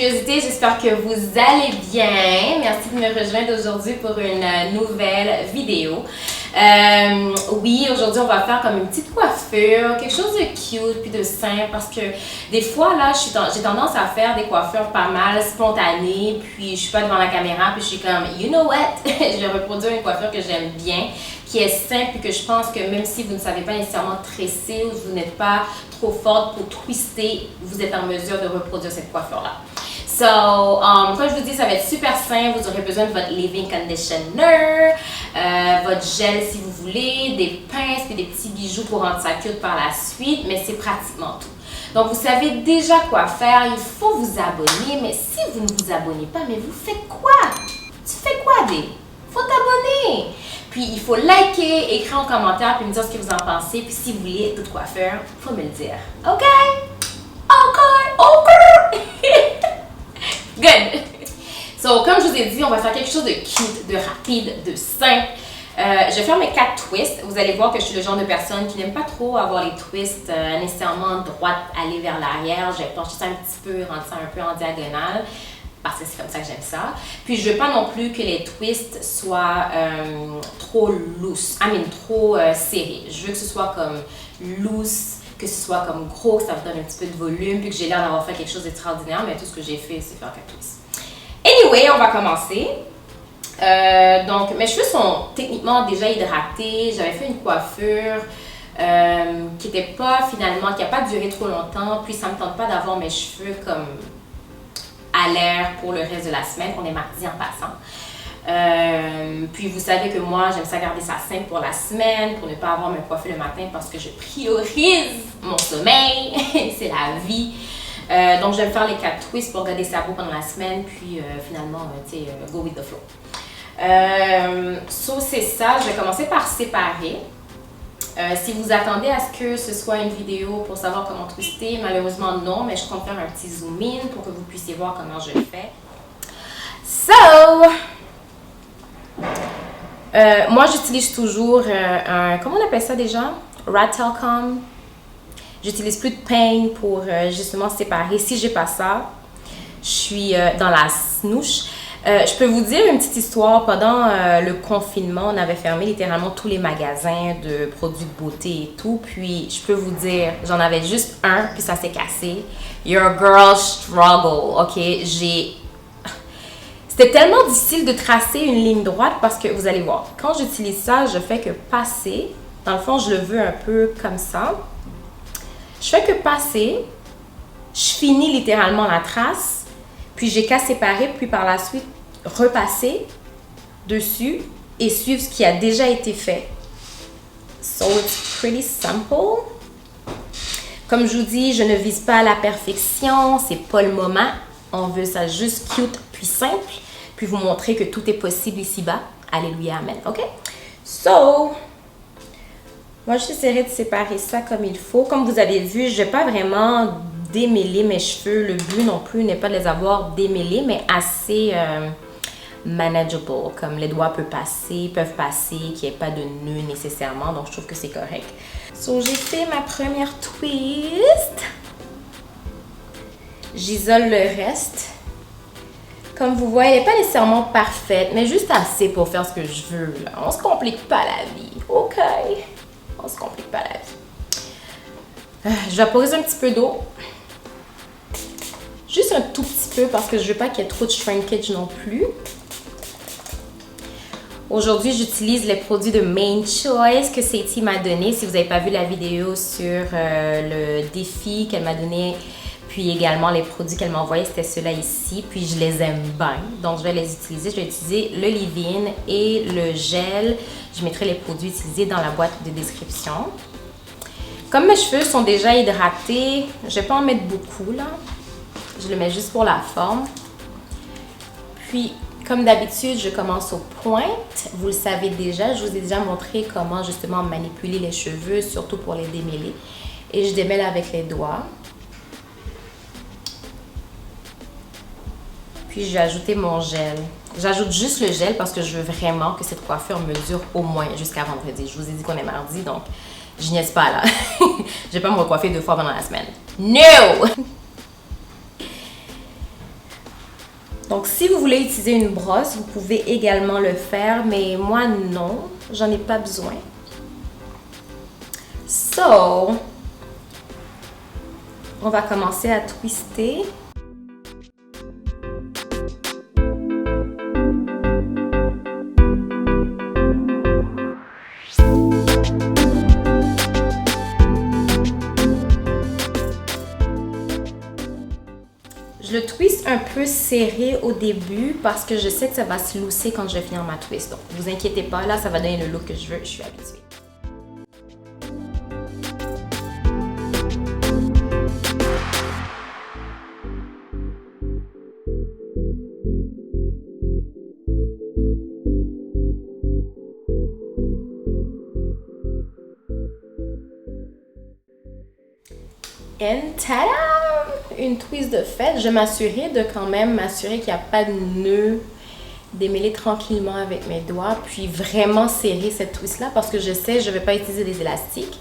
curiosité, j'espère que vous allez bien. Merci de me rejoindre aujourd'hui pour une nouvelle vidéo. Oui, aujourd'hui on va faire comme une petite coiffure, quelque chose de cute puis de simple parce que des fois là, j'ai tendance à faire des coiffures pas mal spontanées puis je suis pas devant la caméra puis je suis comme, you know what, je vais reproduire une coiffure que j'aime bien, qui est simple et que je pense que même si vous ne savez pas nécessairement tresser ou vous n'êtes pas trop forte pour twister, vous êtes en mesure de reproduire cette coiffure-là. So, comme je vous dis, ça va être super simple. Vous aurez besoin de votre leave-in conditioner, votre gel si vous voulez, des pinces et des petits bijoux pour rendre ça cute par la suite, mais c'est pratiquement tout. Donc, vous savez déjà quoi faire. Il faut vous abonner, mais si vous ne vous abonnez pas, mais vous faites quoi? Tu fais quoi, Dé? Faut t'abonner! Puis, il faut liker, écrire en commentaire, puis me dire ce que vous en pensez. Puis, si vous voulez toute coiffure, il faut me le dire. OK? OK! Good! So, comme je vous ai dit, on va faire quelque chose de cute, de rapide, de simple. Je vais faire mes 4 twists. Vous allez voir que je suis le genre de personne qui n'aime pas trop avoir les twists nécessairement droite, aller vers l'arrière. Je vais pencher ça un petit peu, rendre ça un peu en diagonale. Parce que c'est comme ça que j'aime ça. Puis je veux pas non plus que les twists soient trop loose, trop serrés. Je veux que ce soit comme loose, que ce soit comme gros, que ça vous donne un petit peu de volume, puis que j'ai l'air d'avoir fait quelque chose d'extraordinaire, mais tout ce que j'ai fait, c'est faire 4 twists. Anyway, on va commencer. Donc, mes cheveux sont techniquement déjà hydratés. J'avais fait une coiffure qui n'était pas finalement, qui n'a pas duré trop longtemps, puis ça me tente pas d'avoir mes cheveux comme à l'air pour le reste de la semaine. On est mardi en passant. Puis vous savez que moi, j'aime ça garder ça simple pour la semaine, pour ne pas avoir me coiffer le matin parce que je priorise mon sommeil. C'est la vie. Donc, je vais me faire les 4 twists pour garder ça beau pendant la semaine, puis finalement, go with the flow. So, c'est ça. Je vais commencer par séparer. Si vous attendez à ce que ce soit une vidéo pour savoir comment twister, malheureusement non, mais je compte faire un petit zoom in pour que vous puissiez voir comment je le fais. So, moi j'utilise toujours comment on appelle ça déjà? Rat-Telcom. J'utilise plus de peigne pour justement séparer. Si j'ai pas ça, je suis dans la snouche. Je peux vous dire une petite histoire. Pendant le confinement, on avait fermé littéralement tous les magasins de produits de beauté et tout. Puis, je peux vous dire, j'en avais juste un, puis ça s'est cassé. Your girl struggle, ok? C'était tellement difficile de tracer une ligne droite parce que, vous allez voir, quand j'utilise ça, je fais que passer. Dans le fond, je le veux un peu comme ça. Je fais que passer. Je finis littéralement la trace. Puis j'ai qu'à séparer, puis par la suite, repasser dessus et suivre ce qui a déjà été fait. So it's pretty simple. Comme je vous dis, je ne vise pas à la perfection, c'est pas le moment. On veut ça juste cute puis simple, puis vous montrer que tout est possible ici-bas. Alléluia, amen. OK? So, moi, j'essaierai de séparer ça comme il faut. Comme vous avez vu, je n'ai pas vraiment démêler mes cheveux. Le but non plus n'est pas de les avoir démêlés, mais assez manageable. Comme les doigts peuvent passer, qu'il n'y ait pas de nœud nécessairement. Donc, je trouve que c'est correct. So, j'ai fait ma première twist. J'isole le reste. Comme vous voyez, elle n'est pas nécessairement parfaite, mais juste assez pour faire ce que je veux. Là. On se complique pas la vie. OK? On se complique pas la vie. Je vaporise un petit peu d'eau. Juste un tout petit peu parce que je veux pas qu'il y ait trop de shrinkage non plus. Aujourd'hui, j'utilise les produits de Main Choice que Satie m'a donné. Si vous n'avez pas vu la vidéo sur le défi qu'elle m'a donné, puis également les produits qu'elle m'a envoyés, c'était ceux-là ici. Puis je les aime bien, donc je vais les utiliser. Je vais utiliser le leave-in et le gel. Je mettrai les produits utilisés dans la boîte de description. Comme mes cheveux sont déjà hydratés, je ne vais pas en mettre beaucoup là. Je le mets juste pour la forme. Puis, comme d'habitude, je commence aux pointes. Vous le savez déjà, je vous ai déjà montré comment justement manipuler les cheveux, surtout pour les démêler. Et je démêle avec les doigts. Puis, je vais ajouter mon gel. J'ajoute juste le gel parce que je veux vraiment que cette coiffure me dure au moins jusqu'à vendredi. Je vous ai dit qu'on est mardi, donc je niaise pas là. Je vais pas me recoiffer 2 fois pendant la semaine. No! Donc, si vous voulez utiliser une brosse, vous pouvez également le faire, mais moi, non. J'en ai pas besoin. So, on va commencer à twister. Je le twist un peu serré au début parce que je sais que ça va se lousser quand je vais finir ma twist. Donc, ne vous inquiétez pas, là, ça va donner le look que je veux. Je suis habituée. And tada! Une twist de fait. Je m'assurais de quand même m'assurer qu'il n'y a pas de nœud. Démêler tranquillement avec mes doigts. Puis vraiment serrer cette twist-là parce que je sais que je ne vais pas utiliser des élastiques.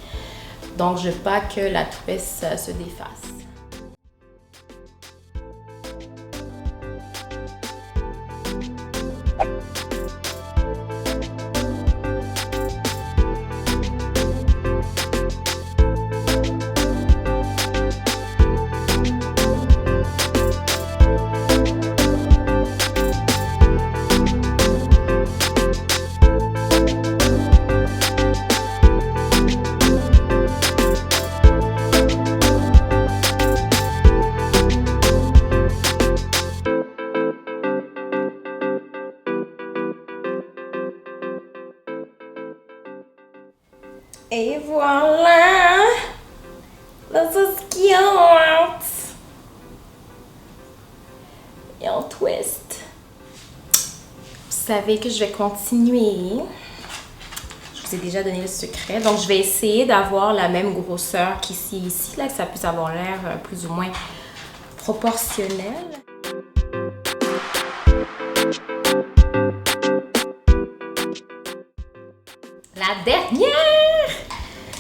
Donc je ne veux pas que la twist se défasse. Et voilà! This is cute! Et on twist. Vous savez que je vais continuer. Je vous ai déjà donné le secret. Donc, je vais essayer d'avoir la même grosseur qu'ici, là, que ça puisse avoir l'air plus ou moins proportionnel. La dernière!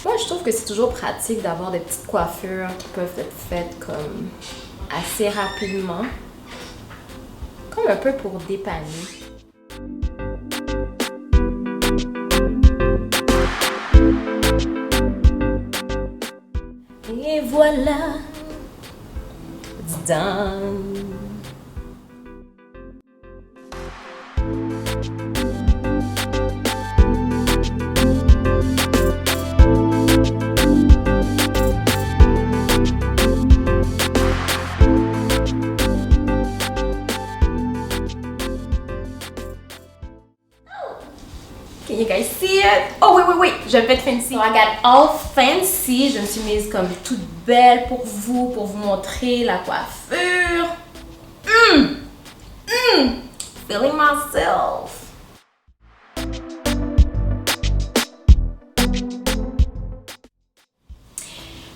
Moi, je trouve que c'est toujours pratique d'avoir des petites coiffures qui peuvent être faites comme assez rapidement. Comme un peu pour dépanner. Et voilà! It's done! Can you guys see it? Oh, wait. Je vais être fancy. So I got all fancy. Je me suis mise comme toute belle pour vous montrer la coiffure. Feeling myself.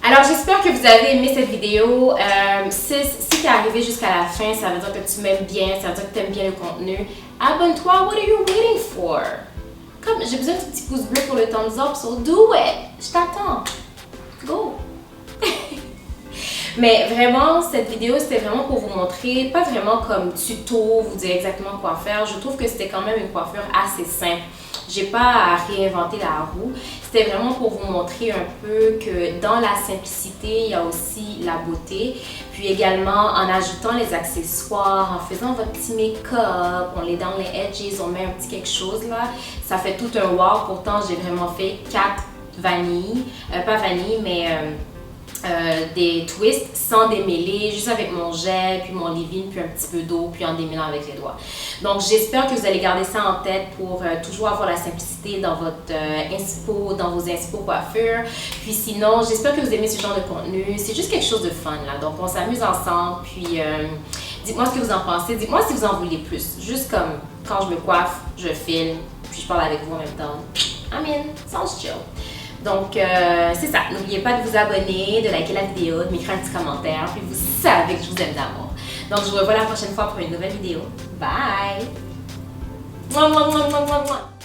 Alors, j'espère que vous avez aimé cette vidéo. Si tu es arrivé jusqu'à la fin, ça veut dire que tu m'aimes bien, ça veut dire que tu aimes bien le contenu. Abonne-toi, what are you waiting for? Comme j'ai besoin de petit pouce bleu pour le thumbs up, so do it! Je t'attends! Go! Mais vraiment, cette vidéo, c'était vraiment pour vous montrer, pas vraiment comme tuto, vous dire exactement quoi faire. Je trouve que c'était quand même une coiffure assez simple. J'ai pas à réinventer la roue. C'était vraiment pour vous montrer un peu que dans la simplicité, il y a aussi la beauté. Puis également, en ajoutant les accessoires, en faisant votre petit make-up, on les dans les edges, on met un petit quelque chose là. Ça fait tout un wow. Pourtant, j'ai vraiment fait 4 vanilles. Pas vanille, mais... des twists sans démêler, juste avec mon gel, puis mon leave-in, puis un petit peu d'eau, puis en démêlant avec les doigts. Donc j'espère que vous allez garder ça en tête pour toujours avoir la simplicité dans votre inspo, dans vos inspo coiffures. Puis sinon, j'espère que vous aimez ce genre de contenu. C'est juste quelque chose de fun là, donc on s'amuse ensemble, puis dites-moi ce que vous en pensez, dites-moi si vous en voulez plus. Juste comme quand je me coiffe, je filme, puis je parle avec vous en même temps. I mean, sounds chill. Donc, c'est ça. N'oubliez pas de vous abonner, de liker la vidéo, de m'écrire un petit commentaire. Puis vous savez que je vous aime d'amour. Donc, je vous revois la prochaine fois pour une nouvelle vidéo. Bye! Mouah, mouah, mouah, mouah, mouah.